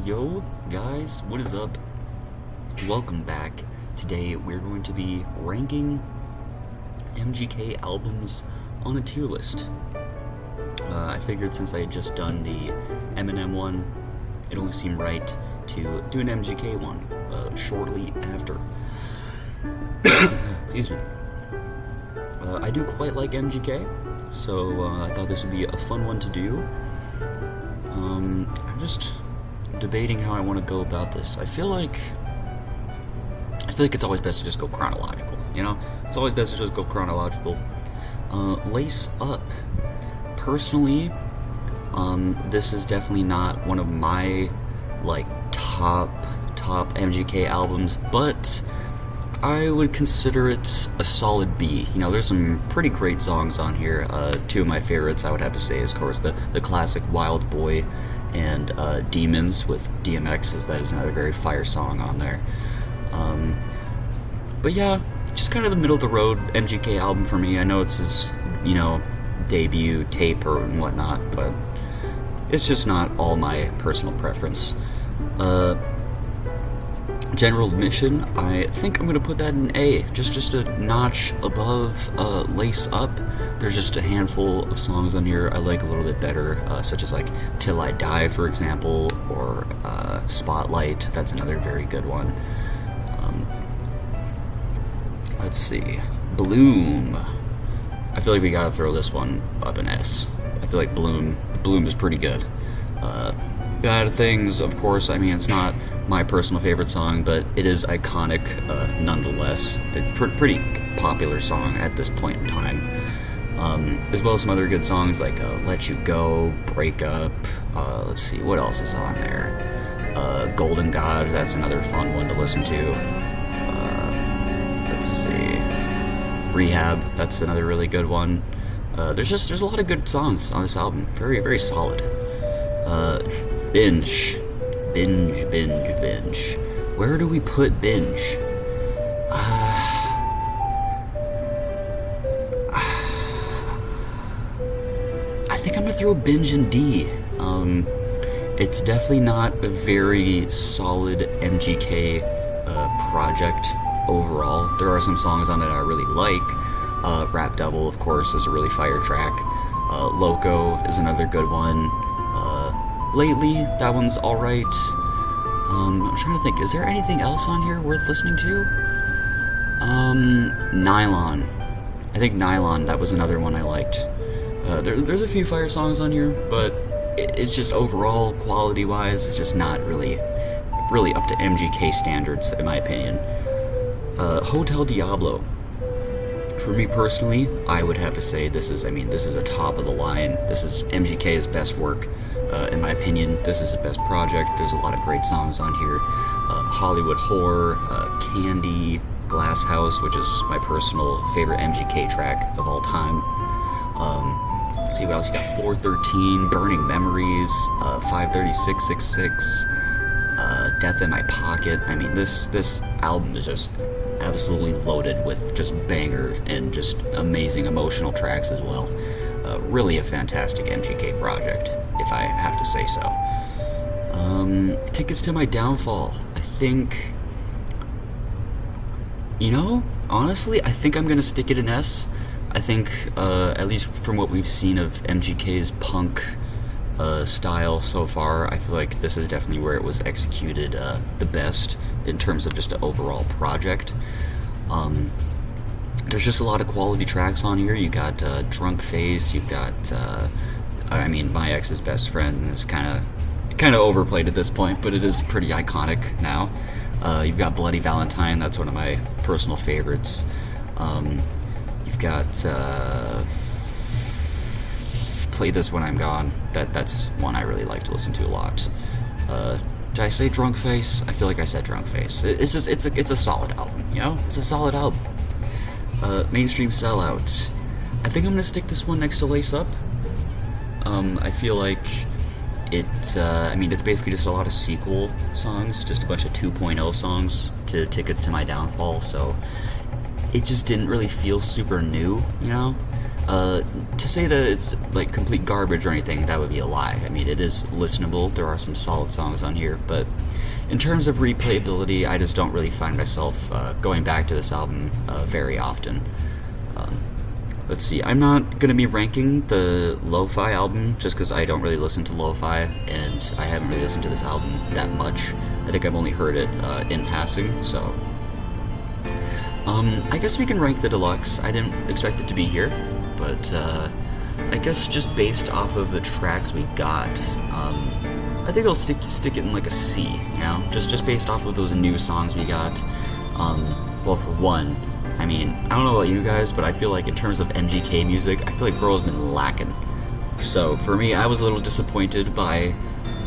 Yo, guys, what is up? Welcome back. Today we're going to be ranking MGK albums on a tier list. I figured since I had just done the Eminem one, it only seemed right to do an MGK one shortly after. Excuse me. I do quite like MGK, so I thought this would be a fun one to do. I'm just debating how I want to go about this. I feel like it's always best to just go chronological, you know? It's always best to just go chronological. Lace Up. Personally, this is definitely not one of my, top MGK albums, but I would consider it a solid B. You know, there's some pretty great songs on here. Two of my favorites, I would have to say, is, of course, the classic Wild Boy and Demons with DMX, as that is another very fire song on there. But yeah, just kind of the middle-of-the-road MGK album for me. I know it's his, debut tape or whatnot, but it's just not all my personal preference. General admission, I think I'm going to put that in A, just a notch above Lace Up. There's just a handful of songs on here I like a little bit better, such as Till I Die, for example, or Spotlight. That's another very good one. Let's see. Bloom. I feel like we gotta throw this one up an S. I feel like Bloom is pretty good. Bad Things, of course, it's not my personal favorite song, but it is iconic nonetheless. It's a pretty popular song at this point in time. As well as some other good songs like Let You Go, Break Up, let's see, what else is on there? Golden God, that's another fun one to listen to. Let's see, Rehab, that's another really good one. There's a lot of good songs on this album, very, very solid. Binge. Where do we put Binge? I think I'm gonna throw Binge in D. It's definitely not a very solid MGK project overall. There are some songs on it I really like. Rap Devil, of course, is a really fire track. Loco is another good one. Lately, that one's alright. I'm trying to think, is there anything else on here worth listening to? Nylon. I think Nylon, that was another one I liked. There's a few fire songs on here, but it's just overall, quality-wise, it's just not really up to MGK standards, in my opinion. Hotel Diablo. For me personally, I would have to say this is a top of the line. This is MGK's best work. In my opinion, this is the best project. There's a lot of great songs on here. Hollywood Horror, Candy, Glass House, which is my personal favorite MGK track of all time. Let's see what else you got. Floor 13, Burning Memories, 53666, Death in My Pocket. This album is just absolutely loaded with just bangers and just amazing emotional tracks as well. Really a fantastic MGK project, if I have to say so. Tickets to My Downfall. I think, honestly, I think I'm going to stick it in S. I think, at least from what we've seen of MGK's punk style so far, I feel like this is definitely where it was executed the best in terms of just an overall project. There's just a lot of quality tracks on here. You got Drunk Face, you've got My Ex's Best Friend is kind of overplayed at this point, but it is pretty iconic now. You've got Bloody Valentine, that's one of my personal favorites. You've got Play This When I'm Gone. That's one I really like to listen to a lot. Did I say Drunk Face? I feel like I said Drunk Face. It's a solid album, It's a solid album. Mainstream Sellout. I think I'm gonna stick this one next to Lace Up. I feel like it's basically just a lot of sequel songs, just a bunch of 2.0 songs to Tickets to My Downfall, so it just didn't really feel super new, To say that it's like complete garbage or anything, that would be a lie. I mean, it is listenable. There are some solid songs on here, but in terms of replayability, I just don't really find myself going back to this album very often. Let's see, I'm not going to be ranking the lo-fi album just because I don't really listen to lo-fi, and I haven't really listened to this album that much. I think I've only heard it in passing, so... I guess we can rank the deluxe. I didn't expect it to be here, but I guess just based off of the tracks we got, I think I'll stick it in like a C, you know? Just based off of those new songs we got. Well, for one, I mean, I don't know about you guys, but I feel like in terms of MGK music, I feel like Bro has been lacking. So for me, I was a little disappointed by,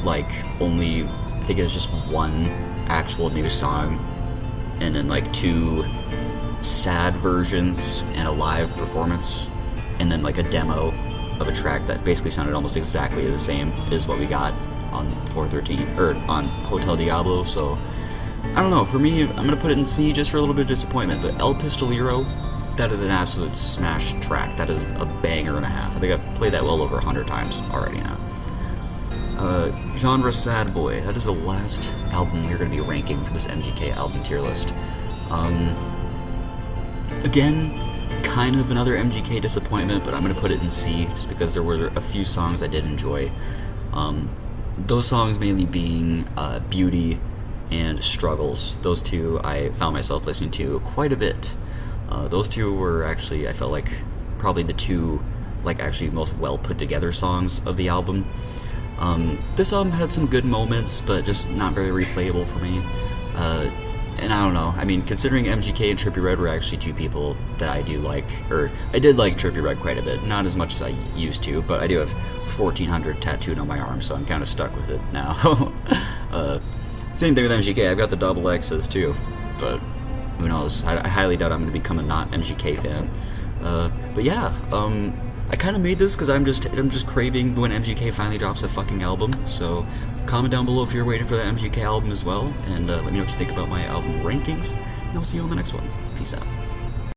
like, only, I think it was just one actual new song, and then like 2 sad versions and a live performance, and then like a demo of a track that basically sounded almost exactly the same as what we got on 413, or on Hotel Diablo, so... I don't know, for me, I'm going to put it in C just for a little bit of disappointment, but El Pistolero, that is an absolute smash track. That is a banger and a half. I think I've played that well over 100 times already now. Genre Sad Boy, that is the last album we're going to be ranking for this MGK album tier list. Again, kind of another MGK disappointment, but I'm going to put it in C just because there were a few songs I did enjoy. Those songs mainly being Beauty and Struggles. Those 2 I found myself listening to quite a bit. Those 2 were actually, I felt like, probably the 2, like, actually most well put together songs of the album. This album had some good moments, but just not very replayable for me. And I don't know, I mean, considering MGK and Trippie Redd were actually 2 people that I do like, or I did like Trippie Redd quite a bit, not as much as I used to, but I do have 1400 tattooed on my arm, so I'm kind of stuck with it now. Same thing with MGK, I've got the double X's too, but who knows, I highly doubt I'm going to become a not MGK fan. But yeah, I kind of made this because I'm just craving when MGK finally drops a fucking album, so comment down below if you're waiting for that MGK album as well, and let me know what you think about my album rankings, and I'll see you on the next one. Peace out.